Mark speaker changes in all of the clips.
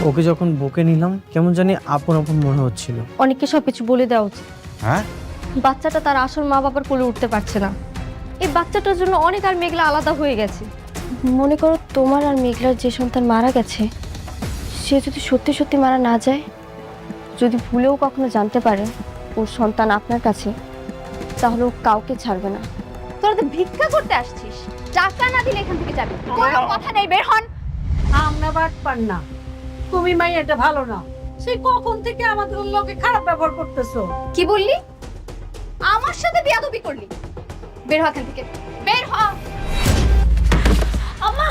Speaker 1: ওকে যখন বুকে নিলাম কেমন জানি আপন আপন মনে হচ্ছিল।
Speaker 2: অনেককে সবকিছু বলে দেওয়া উচিত।
Speaker 3: হ্যাঁ,
Speaker 2: বাচ্চাটা তার আসল মা বাবার কোলে উঠতে পারছে না। এই বাচ্চাটার জন্য অনেক আর মেঘলা আলাদা হয়ে গেছে। মনে করো তোমার আর মেঘলার যে সন্তান মারা গেছে, সে যদি সত্যি সত্যি মারা না যায়, যদি ভুলেও কখনো জানতে পারে ওর সন্তান আপনার কাছে, তাহলে ও কাউকে ছাড়বে না।
Speaker 4: তোরা তো ভিক্ষা করতে আসছিস, টাকা না দিলে এখান থেকে যাবি। কোনো কথা নেই, বের হন।
Speaker 5: আমরা বাট পান না, তুমি মাইয়াটা ভালো না। সেই কখন থেকে আমাদের লোকে খারাপ ব্যবহার করতেছো।
Speaker 4: কি বললি? আমার সাথে বেয়াদবি করলি? বের হ এখান থেকে, বের হ।
Speaker 5: আম্মা,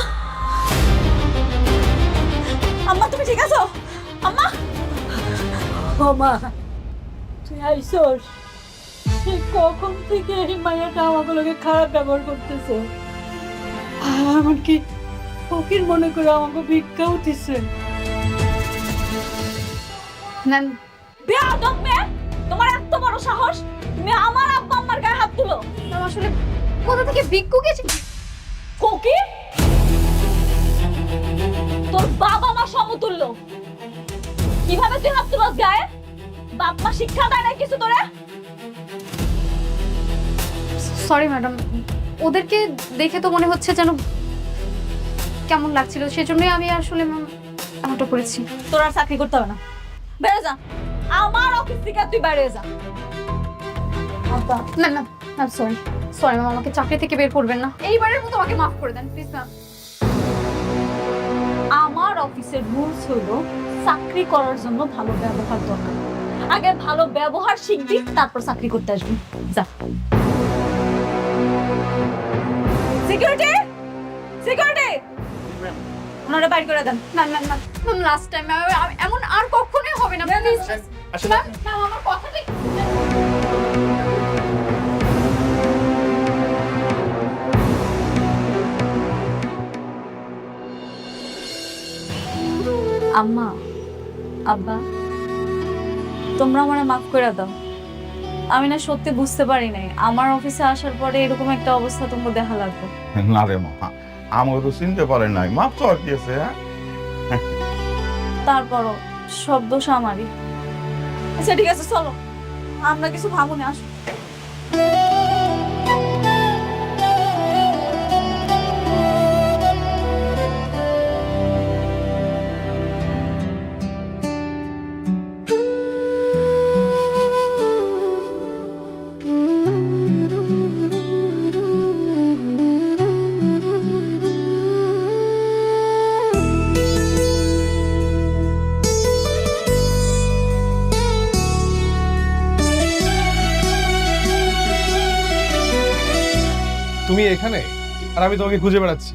Speaker 5: আম্মা তুমি ঠিক আছো? আম্মা, ও মা তুই আইসোস? সেই কখন থেকে এই মাইয়াটা আমাদের লোকে খারাপ ব্যবহার করতেছে। এমনকি ফকির মনে করে আমাকে ভিক্ষাও দিচ্ছে।
Speaker 4: নেন।
Speaker 5: বেয়াদব মেয়ে, তোমার এত বড় সাহস, তুমি আমার আব্বা আম্মার গায়ে হাত তুলো।
Speaker 4: আসলে কোথা থেকে ভিক্ষুক এসে?
Speaker 5: ফকির, তোর বাবা মা সমতুল্য, কিভাবে তুই হাত তুলস গায়ে? বাপ মা শিক্ষা দেয় না কিছু তোরে?
Speaker 4: সরি ম্যাডাম, ওদেরকে দেখে তো মনে হচ্ছে যেন কেমন লাগছিল, সেজন্যই আমি আসলে এমনটা করেছি।
Speaker 5: তোর আর চাকরি করতে হবে না, বেরো যা আমার অফিস থেকে, তুই বেরিয়ে যা।
Speaker 4: না না ম্যাম, সরি সরি ম্যাম, আমাকে চাকরি থেকে বের করবেন না। এইবারের মতো আমাকে মাফ করে দেন প্লিজ ম্যাম।
Speaker 5: আমার অফিসের রুলস হলো চাকরি করার জন্য ভালো ব্যবহার দরকার। আগে ভালো ব্যবহার শিখবি, তারপর চাকরি করতে আসবি। যা। সিকিউরিটি, সিকিউরিটি, ওনারা বাইর করে দেন।
Speaker 4: না না না ম্যাম, লাস্ট টাইম এমন আর কখনোই হবে না প্লিজ ম্যাম। ম্যাম আমার কথাটা
Speaker 5: আম্মা, আব্বা, তোমরা আমারে মাফ করে দাও। আমি না সত্যি বুঝতে পারি নাই আমার অফিসে আসার পরে এরকম একটা অবস্থা তোমরা দেখা লাগবে।
Speaker 3: না রে মা, আমাকে তো চিনতে পারে নাই, মাপ তো আর কি আছে। হ্যাঁ,
Speaker 5: তারপরও সব দোষ আমারই। আচ্ছা ঠিক আছে, চলো আমরা কিছু ভাবুনি, আসো।
Speaker 6: তুমি এখানে আর আমি তোমাকে খুঁজে বেড়াচ্ছি।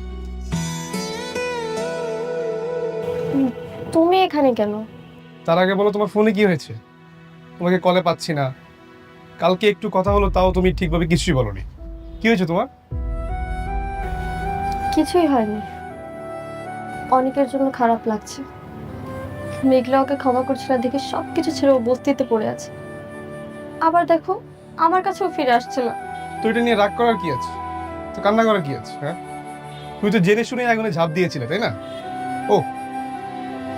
Speaker 2: তুমি এখানে কেন?
Speaker 6: তার আগে বলো তোমার ফোনে কি হয়েছে? তোমাকে কলে পাচ্ছি না, কালকে একটু কথা হলো তাও তুমি ঠিকভাবে কিছুই বলোনি। কি হয়েছে তোমার?
Speaker 2: কিছুই হয়নি। অনেকের জন্য খারাপ লাগছে। মেঘলা ওকে ক্ষমা করছে না দেখে সবকিছু ছেড়ে ও বস্তিতে পড়ে আছে। আবার দেখো আমার কাছেও ফিরে আসছে না।
Speaker 6: তো এটা নিয়ে রাগ করার কি আছে? তো কান্না করার কি আছে? হ্যাঁ, তুমি তো জেনে শুনে আগুনে ঝাঁপ দিয়েছিলে, তাই না? ও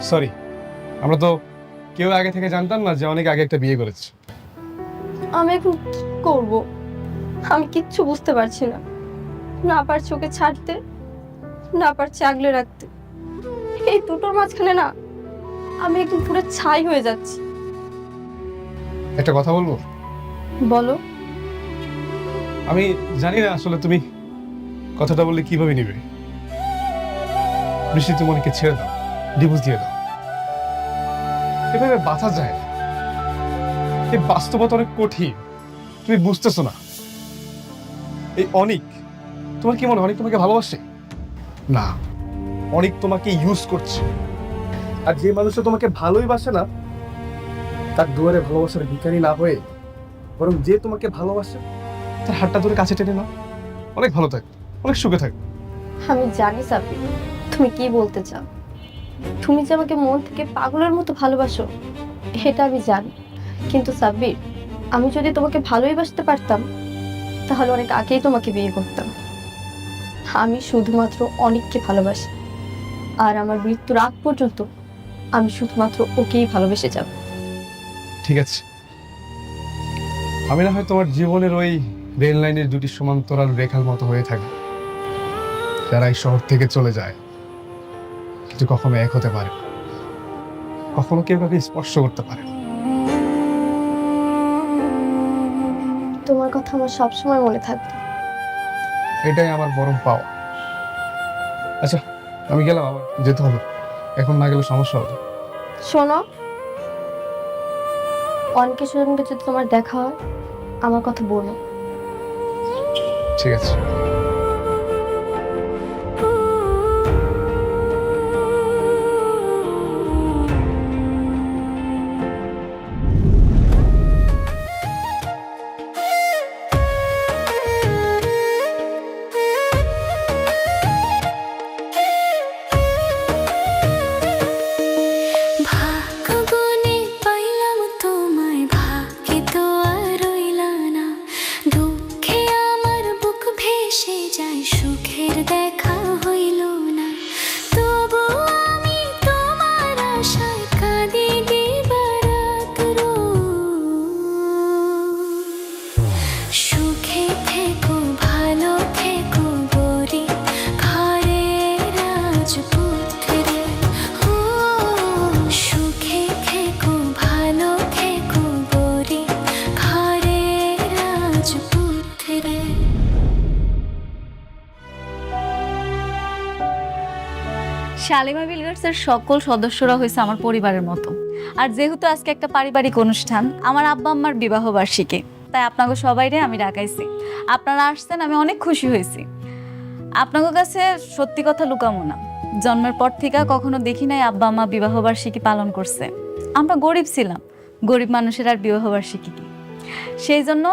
Speaker 6: সরি, আমরা তো কেউ আগে থেকে জানতাম না যে অনেক আগে একটা বিয়ে করেছে।
Speaker 2: আমি এখন কি করব? আমি কিচ্ছু বুঝতে পারছি না। না পারছি ওকে ছাড়তে, না পারছি আগলে রাখতে। এই দুটোর মাঝখানে না আমি একদম পুরো ছাই হয়ে যাচ্ছি।
Speaker 6: একটা কথা বলবো?
Speaker 2: বলো।
Speaker 6: আমি জানি না আসলে তুমি কথাটা বললে কিভাবে নিবে। বৃষ্টি, তুমি অনেককে ছেড়ে দাও, ডিভোর্স দিয়ে দাও। এভাবে বাঁচা যায় না। এই বাস্তবতা অনেক কঠিন, তুমি বুঝতেছো না। এই অনিক, তোমার কি মনে হয় অনেক তোমাকে ভালোবাসে? না, অনেক তোমাকে ইউজ করছে। আর যে মানুষটা তোমাকে ভালোই বাসে না, তার দুয়ারে ভালোবাসার ভিখারি না হয়ে বরং যে তোমাকে ভালোবাসে তার হাতটা ধরে কাছে টেনে নাও। অনেক ভালো থাকবে, অনেক সুখে থাকবে।
Speaker 2: আমি জানি সাব্বির তুমি কি বলতে চাও। তুমি যে আমাকে মন থেকে পাগলের মতো ভালোবাসো এটা আমি জানি। কিন্তু সাব্বির, আমি যদি তোমাকে ভালোই বাসতে পারতাম তাহলে অনেক আগেই তোমাকে বিয়ে করতাম। আমি শুধুমাত্র অনেককে ভালোবাসি, আর আমার মৃত্যুর আগ পর্যন্ত আমি শুধুমাত্র ওকেই ভালোবেসে যাব।
Speaker 6: ঠিক আছে, আমি না হয় তোমার জীবনের ওই রেল লাইনের দুটি সমান্তরাল রেখার মতো হয়ে থাকি, যারা এই শহর থেকে চলে যায় কিন্তু কখনো এক হতে পারে না, কখনো কেউ কাউকে স্পর্শ করতে পারে না।
Speaker 2: তোমার কথা আমার সবসময় মনে থাকবে।
Speaker 6: এটাই আমার বরং পাওয়া। আচ্ছা, আমি গেলাম, আবার যেতে হবে, এখন না গেলে সমস্যা হবে।
Speaker 2: শোনো, অনেকের সঙ্গে যদি তোমার দেখা হয় আমার কথা বলো।
Speaker 6: ঠিক আছে।
Speaker 7: ভাগ্যবনে পাইলাম তোমায়, ভাগ্যে তো আর রইলা না। দুঃখে আমার বুক ভেসে যায়, সুখের দেখা হইল না। তবু আমি তোমার আশায় কাঁদি দিবারাত রোজ। সুখে থেকো, ভালো থেকো গরি, ঘরের রাজপুত্রে। সুখে থেকো, ভালো থেকো গরি, ঘরের রাজপুত্রে।
Speaker 8: শালিমা বিলগার্সের সকল সদস্যরা হয়েছে আমার পরিবারের মতো। আর যেহেতু আজকে একটা পারিবারিক অনুষ্ঠান, আমার আব্বা আম্মার বিবাহ বার্ষিকী, তাই আপনাকে সবাইরে আমি ডাকাইছি। আপনারা আসছেন, আমি অনেক খুশি হয়েছি। আপনাদের কাছে সত্যি কথা লুকামো না, জন্মের পর থেকে কখনো দেখি নাই আব্বা আম্মা বিবাহ বার্ষিকী পালন করছে। আমরা গরিব ছিলাম, গরিব মানুষের আর বিবাহ বার্ষিকী কি। সেই জন্য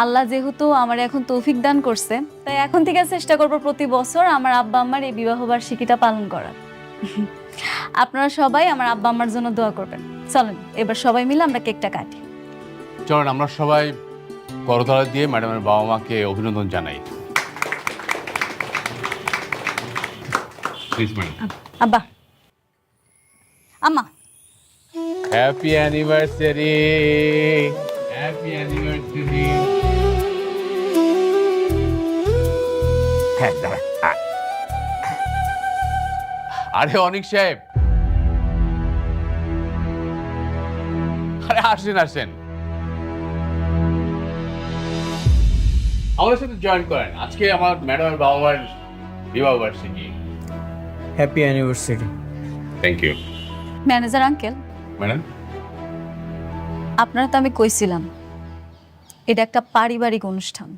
Speaker 8: আল্লাহ যেহেতু আমার এখন তৌফিক দান করছে, তাই এখন থেকে চেষ্টা করবো প্রতি বছর আমার আব্বা আম্মার এই বিবাহ বার্ষিকীটা পালন করার। আপনারা সবাই আমার আব্বা আম্মার জন্য দোয়া করবেন। চলেন এবার সবাই মিলে আমরা কেকটা কাটি।
Speaker 9: চলেন আমরা সবাই করতালা দিয়ে ম্যাডামের বাবা মাকে অভিনন্দন জানাই। Please madam.
Speaker 8: আব্বা, আম্মা,
Speaker 9: হ্যাপি অ্যানিভার্সারি, হ্যাপি অ্যানিভার্সারি। আরে অনিক সাহেব, আরে আসেন আসেন, আমাদের সাথে জয়েন করেন। আজকে আমার ম্যাডামের বাবা মার বিবাহ বার্ষিকী।
Speaker 1: Happy anniversary.
Speaker 9: Thank you
Speaker 8: manager uncle.
Speaker 9: Madam.
Speaker 8: আপনারা তো আমি কইছিলাম এটা একটা পারিবারিক অনুষ্ঠান।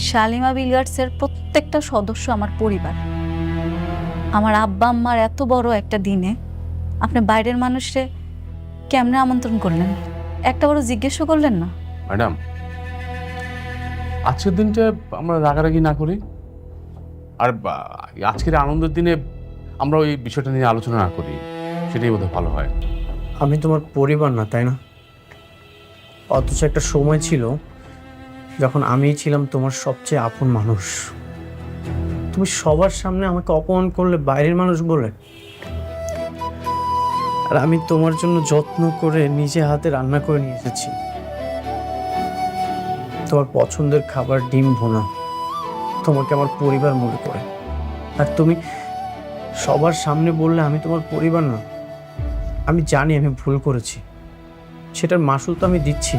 Speaker 8: শালিমা বিলগার্সের প্রত্যেকটা সদস্য আমার পরিবার। আমার আব্বা আম্মার এত বড় একটা দিনে আপনি বাইরের মানুষে কেমনে আমন্ত্রণ করলেন, একটা বড় জিজ্ঞেসও করলেন না?
Speaker 9: ম্যাডাম, আজকের দিনটা আমরা রাগারাগি না করি, আর আজকের আনন্দের দিনে আমরা ওই বিষয়টা নিয়ে আলোচনা না করি, সেটাই বোধহয় ভালো হয়।
Speaker 1: আমি তোমার পরিবার না, তাই না? অথচ একটা সময় ছিল যখন আমিই ছিলাম তোমার সবচেয়ে আপন মানুষ। তুমি সবার সামনে আমাকে অপমান করলে বাইরের মানুষ বলে, আর আমি তোমার জন্য যত্ন করে নিজে হাতে রান্না করে নিয়ে এসেছি। তোমার পছন্দের খাবার ডিম ভুনা, তোমাকে আমার পরিবার মনে করে। আর তুমি সবার সামনে বললে আমি তোমার পরিবার না। আমি জানি আমি ভুল করেছি, সেটার মাসুল তো আমি দিচ্ছি।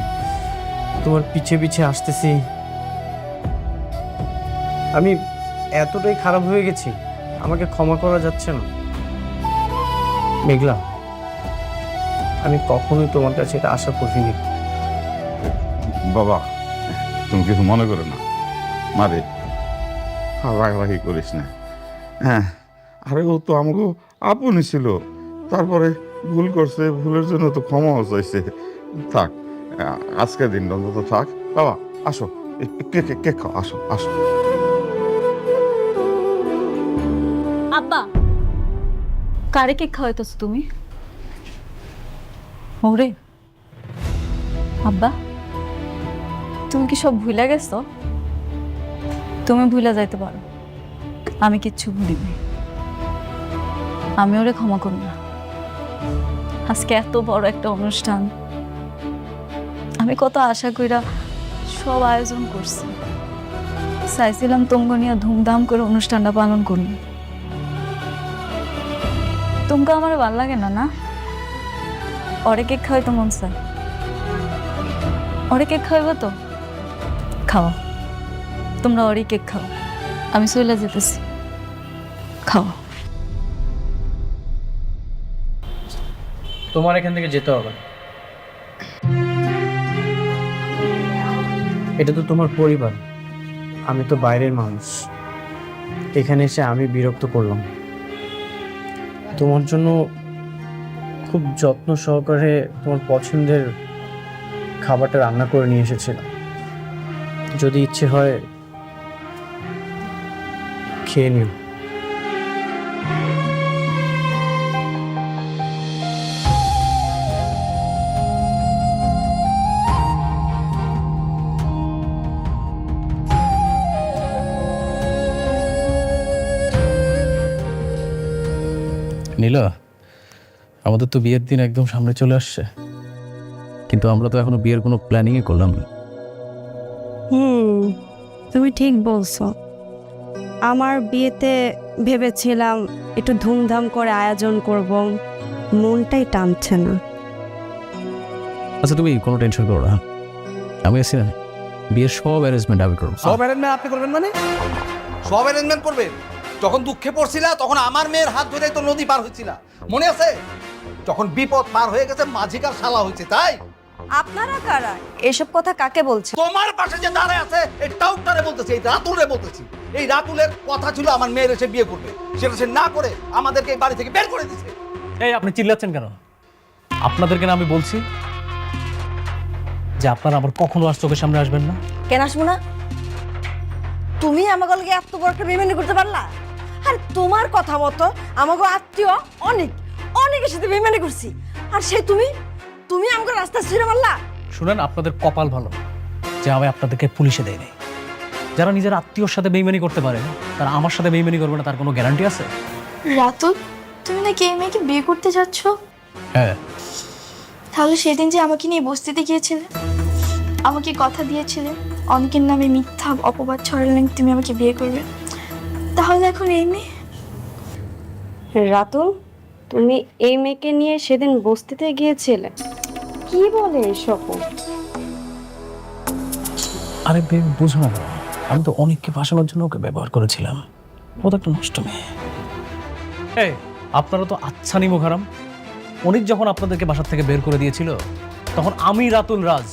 Speaker 1: তোমার পিছে পিছে আসতেছি। আমি এতটাই খারাপ হয়ে গেছি, আমাকে ক্ষমা করা যাচ্ছে না। মেঘলা, আমি কখনোই তোমার কাছে এটা আশা করিনি।
Speaker 3: বাবা, তুমি কিছু মনে করো না। মারে রাগারাগি করিস না। হ্যাঁ, আরে ও তো আমাকে আপনই ছিল, তারপরে ভুল করছে, ভুলের জন্য তো ক্ষমাও চাইছে। থাক, আজকের দিনটা অন্তত থাক। বাবা আসো, কেক খাও, আসো আসো।
Speaker 8: আব্বা, কারে কেক খাওয়াইতেছ তুমি? ওরে আব্বা, তুমি কি সব ভুলে গেছো? তুমি ভুলে যাইতে পারো, আমি কিচ্ছু ভুলিনি। আমি ওরে ক্ষমা করব না। আজকে এত বড় একটা অনুষ্ঠান, আমি কত আশা কইরা সব আয়োজন করছি, চাইছিলাম তোমগো নিয়ে ধুমধাম করে অনুষ্ঠানটা পালন করুন। তোমকে আমার ভাল লাগে না না? অরে কেক খাওয়াইতো মন চায়, অরে কেক খাওয়াইব তো খাওয়া, তোমরা অরে কেক খাও, আমি চলে যেতেছি, খাওয়া।
Speaker 1: তোমার এখান থেকে যেতে হবে। এটা তো তোমার পরিবার, আমি তো বাইরের মানুষ। এখানে এসে আমি বিরক্ত করলাম। তোমার জন্য খুব যত্ন সহকারে তোমার পছন্দের খাবারটা রান্না করে নিয়ে এসেছিলাম। যদি ইচ্ছে হয় খেয়ে নিও।
Speaker 10: নীলা, আমাদের তো বিয়ের দিন একদম সামনে চলে আসছে, কিন্তু আমরা তো এখনো বিয়ের কোনো প্ল্যানিংই করলাম না।
Speaker 11: তুমি ঠিক বলছো। আমার বিয়েতে ভেবেছিলাম একটু ধুমধাম করে আয়োজন করব, মনটাই টানছে না।
Speaker 10: আচ্ছা তুমি কোনো টেনশন করো না, আমি আছি না, বিয়ের সব অ্যারেঞ্জমেন্ট আমি করবো।
Speaker 12: সব অ্যারেঞ্জমেন্ট আপনি করবেন মানে? সব অ্যারেঞ্জমেন্ট করবেন? যখন দুঃখে পড়ছিলা তখন আমার মেয়ের হাত ধরে তো নদী পার হয়েছিল, মনে আছে? যখন বিপদ পার হয়ে গেছে মাঝিকার শালা হয়েছে, তাই?
Speaker 11: আপনারা কারা? এসব কথা কাকে বলছে?
Speaker 12: তোমার পাশে যে দাঁড়ায় আছে এই টাউটারে বলতেছি, এই রাতুলে বলতেছি। এই রাতুলের কথা ছিল আমার মেয়ের এসে বিয়ে করবে, সেটা সে না করে আমাদেরকে এই বাড়ি থেকে বের করে দিয়েছে।
Speaker 10: এই আপনি চিল্লাচ্ছেন কেন? আপনাদেরকে না আমি বলছি যে আপনারা আবার কখনো আর চোখের সামনে আসবেন না।
Speaker 11: কেন আসবো না? তুমি আমাকে লগে এত বড় একটা বেইমানি করতে পারলা? আর তোমার কথা মতো আমাকে আত্মীয় অনেক অনেকের সাথে বেইমানি করছি, আর সেই তুমি আমাকে রাস্তা ছেড়ে মারলা।
Speaker 10: শুনেন, আপনাদের কপাল ভালো যে আমি আপনাদেরকে পুলিশে দেয় নাই। যারা নিজের আত্মীয়র সাথে বেইমানি করতে পারে তারা আমার সাথে বেইমানি করবে না, তার কোনো গ্যারান্টি আছে?
Speaker 2: রাতুল, তুমি নাকি এই মেয়েকে বিয়ে করতে যাচ্ছ?
Speaker 10: হ্যাঁ।
Speaker 2: তাহলে সেদিন যে আমাকে নিয়ে বস্তিতে গিয়েছিলে, আমাকে কথা দিয়েছিলে অনেকের নামে মিথ্যা অপবাদ ছড়ালেন তুমি আমাকে বিয়ে করবে, তাহলে এখন এই মেয়ে?
Speaker 11: রাতুল, তুমি এই মেয়েকে নিয়ে সেদিন বস্তিতে গিয়েছিলে? কি বলে এসব?
Speaker 10: আরে বুঝো না, আমি তো অনেককে ফাঁসানোর জন্য ওকে ব্যবহার করেছিলাম। ও তো একটা নষ্ট মেয়ে। এই আপনারা তো আচ্ছা নিমো খারাম। অনেক যখন আপনাদেরকে বাসার থেকে বের করে দিয়েছিল তখন আমি রাতুল রাজ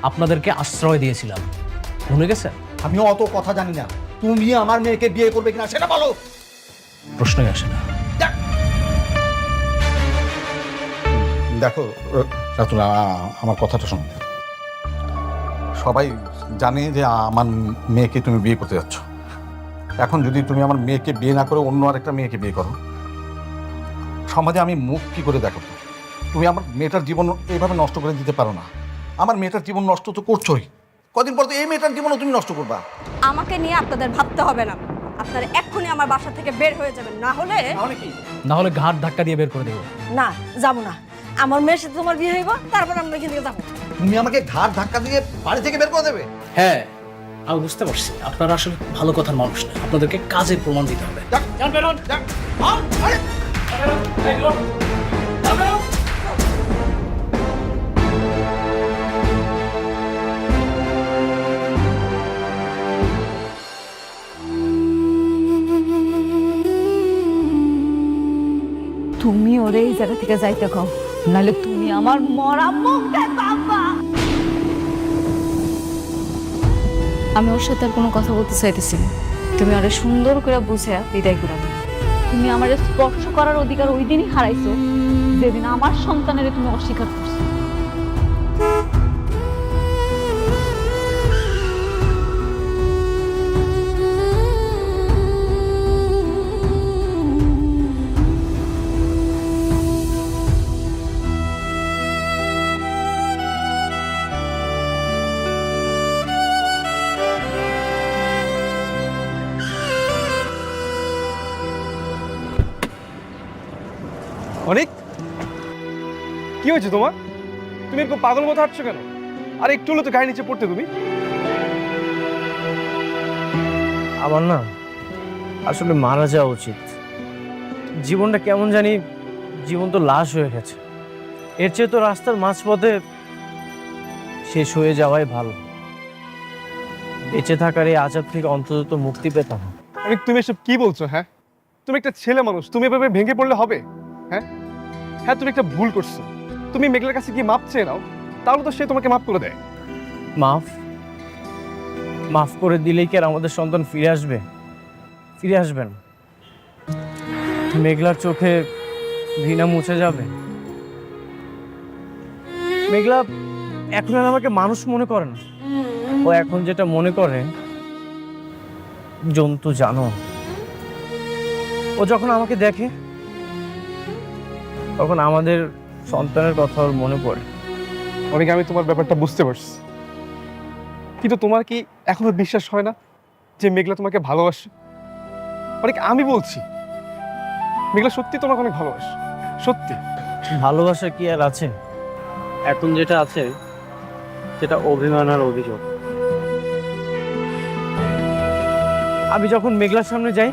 Speaker 10: আপনাদেরকে আশ্রয় দিয়েছিলাম, ভুলে গেছেন?
Speaker 12: আমিও অত কথা জানি না, তুমি আমার মেয়েকে বিয়ে করবে কিনা সেটা বলো।
Speaker 10: প্রশ্নই আসে না।
Speaker 3: দেখো রাতুল, আমার কথাটা শোনো। সবাই জানে যে আমার মেয়েকে তুমি বিয়ে করতে যাচ্ছ। এখন যদি তুমি আমার মেয়েকে বিয়ে না করে অন্য আরেকটা মেয়েকে বিয়ে করো, সমাজে আমি মুখ কি করে দেখো? তুমি আমার মেয়েটার জীবন এইভাবে নষ্ট করে দিতে পারো না। আমার মেয়েটার জীবন নষ্ট তো করছোই, কদিন পর তো এই মেয়েটার জীবনও তুমি নষ্ট করবা।
Speaker 11: আমাকে নিয়ে আপনাদের ভাবতে হবে না, আপনারা এক্ষুনি আমার বাসা থেকে বের হয়ে যাবেন, না হলে
Speaker 10: ঘাট ধাক্কা দিয়ে বের করে দেবো।
Speaker 11: না, যাবো না। আমার মেয়ের সাথে তোমার বিয়ে হইব, তারপর আমরা এখান থেকে যাবো।
Speaker 12: তুমি আমাকে ঘাট ধাক্কা দিয়ে বাড়ি থেকে বের করে দেবে?
Speaker 10: হ্যাঁ, আমি বুঝতে পারছি আপনারা আসলে ভালো কথার মানুষ না, আপনাদেরকে কাজের প্রমাণ দিতে হবে।
Speaker 8: তুমি ওরে এই জায়গা থেকে যাইতে কও, নাহলে তুমি আমার মরা মুখটা পাবা। আমি ওর সাথে আর কোনো কথা বলতে চাইতেছি না, তুমি আরে সুন্দর করে বুঝে বিদায় করে দাও। তুমি আমার স্পর্শ করার অধিকার ওই দিনই হারাইছো যেদিন আমার সন্তানের তুমি অস্বীকার করছো।
Speaker 6: অনেক কি হয়েছে তোমার? তুমি এরকম পাগল মতো হাঁটছো কেন? আর একটু হলে তো গায়ে নিচে পড়তে তুমি।
Speaker 1: আমার না আসলে মারা যাওয়া উচিত। জীবনটা কেমন জানি, জীবন তো লাশ হয়ে গেছে। এর চেয়ে তো রাস্তার মাঝপথে শেষ হয়ে যাওয়াই ভালো। বেঁচে থাকার এই আজাব থেকে অন্তত মুক্তি পেতাম।
Speaker 6: অনেক, তুমি এসব কি বলছো? হ্যাঁ, তুমি একটা ছেলে মানুষ, তুমি এভাবে ভেঙে পড়লে হবে? হ্যাঁ হ্যাঁ, তুমি একটা ভুল করছো। তুমি মেঘলার কাছে কি মাপ চেয়ে নাও, তাহলে তো সে তোমাকে মাফ করে দেয়।
Speaker 1: মাফ করে দিলেই কি আর আমাদের সন্তান ফিরে আসবে? ফিরে আসবেন? মেঘলার চোখে ঘৃণা মুছে যাবে? মেঘলা এখন আর আমাকে মানুষ মনে করে না। ও এখন যেটা মনে করে জন্তু জানো। ও যখন আমাকে দেখে তখন আমাদের সন্তানের কথা ওর মনে পড়ে।
Speaker 6: অনেক, আমি তোমার ব্যাপারটা বুঝতে পারছি, কিন্তু তোমার কি এখনো বিশ্বাস হয় না যে মেঘলা তোমাকে ভালোবাসে? অনেক, আমি বলছি মেঘলা সত্যি তোমাকে অনেক ভালোবাসে, সত্যি।
Speaker 1: ভালোবাসা কি আর আছে? এখন যেটা আছে সেটা অভিমান আর অভিযোগ। আমি যখন মেঘলার সামনে যাই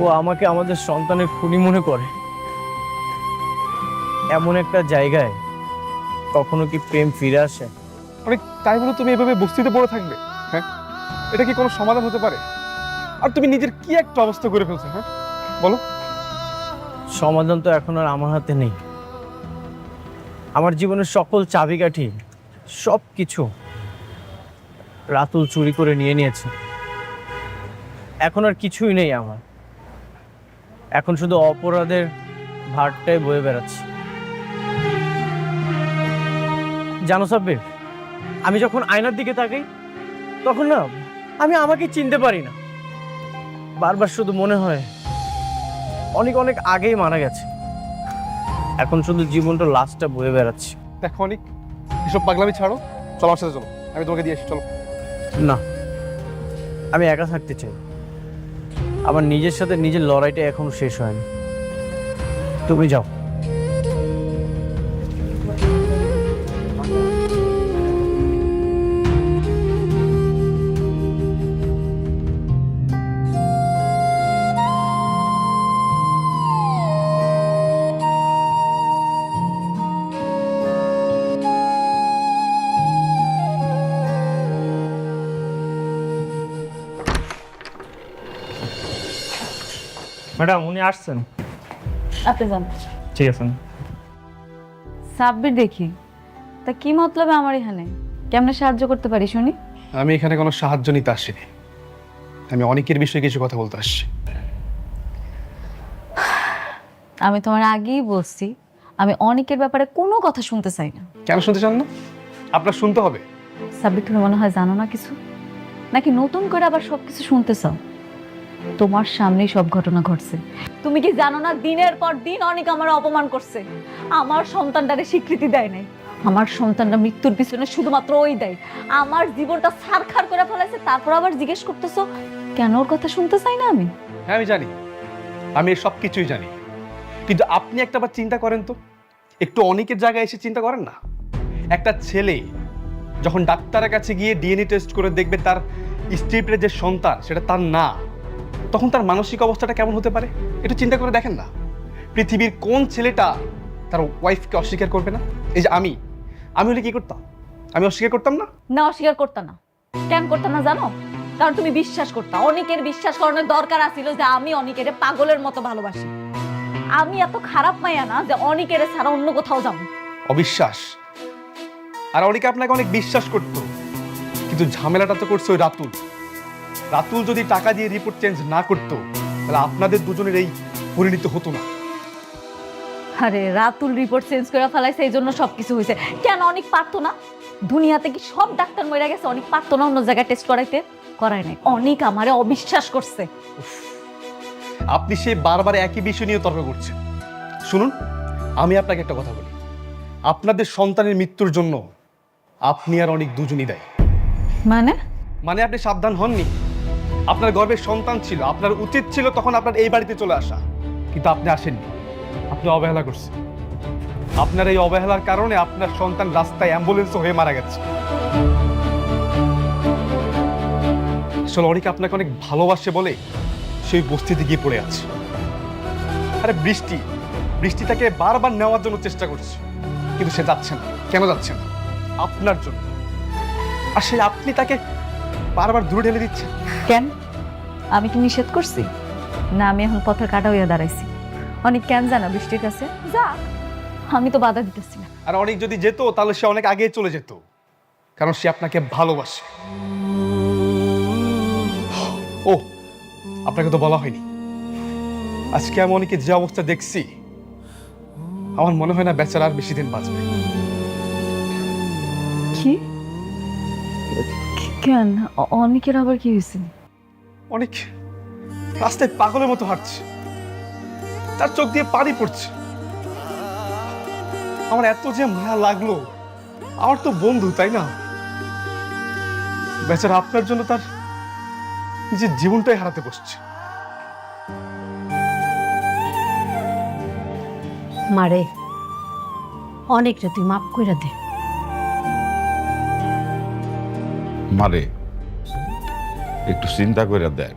Speaker 1: ও আমাকে আমাদের সন্তানের খুনি মনে করে। এমন একটা জায়গায় কখনো কি প্রেম ফিরে আসে?
Speaker 6: অনেক, তাই বলে তুমি এভাবে বস্তিতে পড়ে থাকবে? হ্যাঁ, এটা কি কোনো সমাধান হতে পারে? আর তুমি নিজের কি একটা অবস্থা করে ফেলছো? হ্যাঁ বলো।
Speaker 1: সমাধান তো এখন আর আমার হাতে নেই। আমার জীবনের সকল চাবিকাঠি, সব কিছু রাতুল চুরি করে নিয়ে নিয়েছে। এখন আর কিছুই নেই আমার। এখন শুধু অপরাধের ভারটাই বয়ে বেড়াচ্ছি। জানো সাব্বির, আমি যখন আয়নার দিকে তাকাই তখন না আমি আমাকে চিনতে পারি না। বারবার শুধু মনে হয় অনেক অনেক আগেই মারা গেছে। এখন শুধু জীবনটা লাস্টটা বয়ে বেড়াচ্ছি।
Speaker 6: দেখো অনেক, এসব পাগলামি ছাড়ো, চলো আমার সাথে চলো, আমি তোমাকে দিয়ে আসি, চলো।
Speaker 1: না, আমি একা থাকতে চাই। আমার নিজের সাথে নিজের লড়াইটা এখনো শেষ হয়নি। তুমি যাও। ম্যাডাম, উনি আসছেন।
Speaker 8: আপনি যান।
Speaker 1: ঠিক আছে।
Speaker 8: সাব্বির দেখি, তা কি মতলবে আমার এখানে? কেমনে সাহায্য করতে পারি শুনি?
Speaker 6: আমি এখানে কোনো সাহায্য নিতে আসিনি, আমি অনেকের বিষয়ে কিছু কথা বলতে আসছি।
Speaker 8: আমি তোমার আগেই বলছি, আমি অনেকের ব্যাপারে কোনো কথা শুনতে চাই না।
Speaker 6: কেন শুনতে চান না? আপনার শুনতে হবে।
Speaker 8: সাব্বির, তুমি মনে হয় জানো না কিছু, নাকি নতুন করে আবার সবকিছু শুনতে চাও? তোমার সামনেই সব ঘটনা ঘটছে। তুমি কি জানো না, দিনের পর দিন অনেক আমার অপমান করছে, আমার সন্তানটারে স্বীকৃতি দেয় নাই। আমার সন্তানটা মৃত্যুর পিছনে শুধুমাত্র ওই দেয়। আমার জীবনটা ছারখার করে ফেলাইছে, তারপর আবার জিজ্ঞেস করতেছো কেন ওর কথা শুনতে চাই না আমি?
Speaker 6: হ্যাঁ আমি জানি, আমি সব কিছুই জানি, কিন্তু আপনি একটা বার চিন্তা করেন তো, একটু অনেকের জায়গায় এসে চিন্তা করেন না। একটা ছেলে যখন ডাক্তারের কাছে গিয়ে ডিএনএ টেস্ট করে দেখবে তার স্ত্রীর যে সন্তান সেটা তার না, তখন তার মানসিক অবস্থাটা কেমন হতে পারে একটু চিন্তা করে দেখেন না। পৃথিবীর কোন ছেলেটা তার ওয়াইফকে অস্বীকার করবে না? এই যে আমি হলে কি করতাম? আমি অস্বীকার করতাম না?
Speaker 8: না, অস্বীকার করতাম না। কেন করতাম না জানো? কারণ তুমি বিশ্বাস করতা। অনেকের বিশ্বাস করানোর দরকার আছিল যে আমি অনেকের পাগলের মতো ভালোবাসি। আমি এত খারাপ মাইয়া না যে অনেকের ছাড়া অন্য কোথাও যাবো।
Speaker 6: অবিশ্বাস? আর অনেকে আপনাকে অনেক বিশ্বাস করত, কিন্তু ঝামেলাটা তো করছে ওই রাতুল। রাতুল যদি টাকা দিয়ে রিপোর্ট চেঞ্জ না করতো তাহলে আপনাদের দুজনের এই পরিণতি হতো না।
Speaker 8: আরে রাতুল রিপোর্ট চেঞ্জ করে ফেলাইছে, এই জন্য সবকিছু হয়েছে। কেন অনেক পারতো না? দুনিয়াতে কি সব ডাক্তার মরে গেছে? অনেক পারতো না অন্য জায়গায় টেস্ট করাইতে? করায় নাই। অনেক আমারে অবিশ্বাস করছে।
Speaker 6: আপনি সে বারবার একই বিষয় নিয়ে তর্ক করছেন। শুনুন, আমি আপনাকে একটা কথা বলি, আপনাদের সন্তানের মৃত্যুর জন্য আপনি আর অনেক দুজনই দায়ী।
Speaker 8: মানে
Speaker 6: আপনি সাবধান হননি। আপনার গর্ভের সন্তান ছিল, আপনার উচিত ছিল তখন আপনার এই বাড়িতে চলে আসা, কিন্তু আপনি আসেননি। আপনি অবহেলা করছেন। আপনার এই অবহেলার কারণে আপনার সন্তান রাস্তায় অ্যাম্বুলেন্স হয়ে মারা গেছে। আসলে অনেক আপনাকে অনেক ভালোবাসে বলে সেই বস্তিতে গিয়ে পড়ে আছে। আরে বৃষ্টি তাকে বারবার নেওয়ার জন্য চেষ্টা করছে, কিন্তু সে যাচ্ছে না। কেন যাচ্ছে না? আপনার জন্য। আর সেই আপনি তাকে বারবার দূরে ঠেলে দিচ্ছেন।
Speaker 8: কেন? আমি কি নিষেধ করছি? না, আমি এখন পথের কাটা হইয়া দাঁড়াইছি। অনেক কেন জানা বৃষ্টির কাছে যা, আমি তো বাধা দিতেছি না।
Speaker 6: আর অনেক যদি যেত তাহলে সে অনেক আগে চলে যেত, কারণ সে আপনাকে ভালোবাসে। ও, আপনাকে তো বলা হয়নি, আজকে আমি অনেকে যে অবস্থা দেখছি, আমার মনে হয় না বেচারা আর বেশি দিন বাঁচবে।
Speaker 8: কি? কেন? অনেকের আবার কি হয়েছে?
Speaker 6: অনেক রাস্তায় পাগলের মতো হাঁটছে, তার চোখ দিয়ে পানি পড়ছে। আমার এত যে মায়া লাগলো, আমার তো বন্ধু, তাই না? বেচারা আপনার জন্য তার নিজের জীবনটাই হারাতে বসছে।
Speaker 5: মারে, অনেকটা তুই মাফ করে দে।
Speaker 3: মারে, একটু চিন্তা করে দেখ।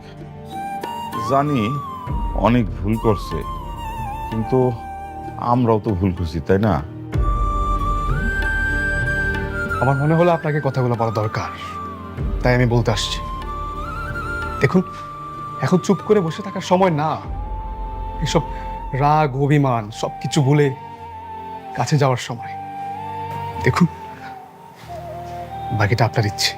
Speaker 3: জানি অনেক ভুল করছে, কিন্তু আমরাও তো ভুল করছি, তাই না?
Speaker 6: আমার মনে হলো আপনাকে কথাগুলো বলা দরকার, তাই আমি বলতে আসছি। দেখুন, এখন চুপ করে বসে থাকার সময় না। এসব রাগ অভিমান সবকিছু ভুলে কাছে যাওয়ার সময়। দেখুন, বাকিটা আপনার ইচ্ছে।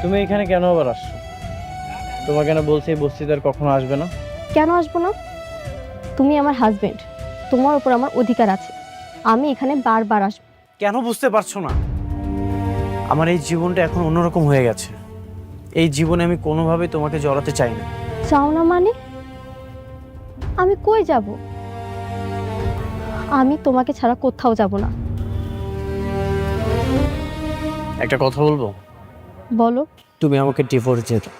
Speaker 1: তুমি এখানে কেন আবার আসছো? তোমাকে কেন বলছি এই বস্তিতে আর কখনো আসবে না?
Speaker 2: কেন আসবো না? তুমি আমার হাজবেন্ড, তোমার উপর আমার অধিকার আছে। আমি এখানে বারবার আসবো।
Speaker 1: কেন বুঝতে পারছো না? আমার এই জীবনটা এখন অন্যরকম হয়ে গেছে। এই জীবনে আমি কোনোভাবেই তোমাকে জড়াতে চাই না।
Speaker 2: চাও না মানে? আমি কই যাব? আমি তোমাকে ছাড়া কোথাও যাব না।
Speaker 1: একটা কথা বলবো?
Speaker 2: বলো।
Speaker 1: তুমি আমাকে ডিভোর্স দিয়ে দাও।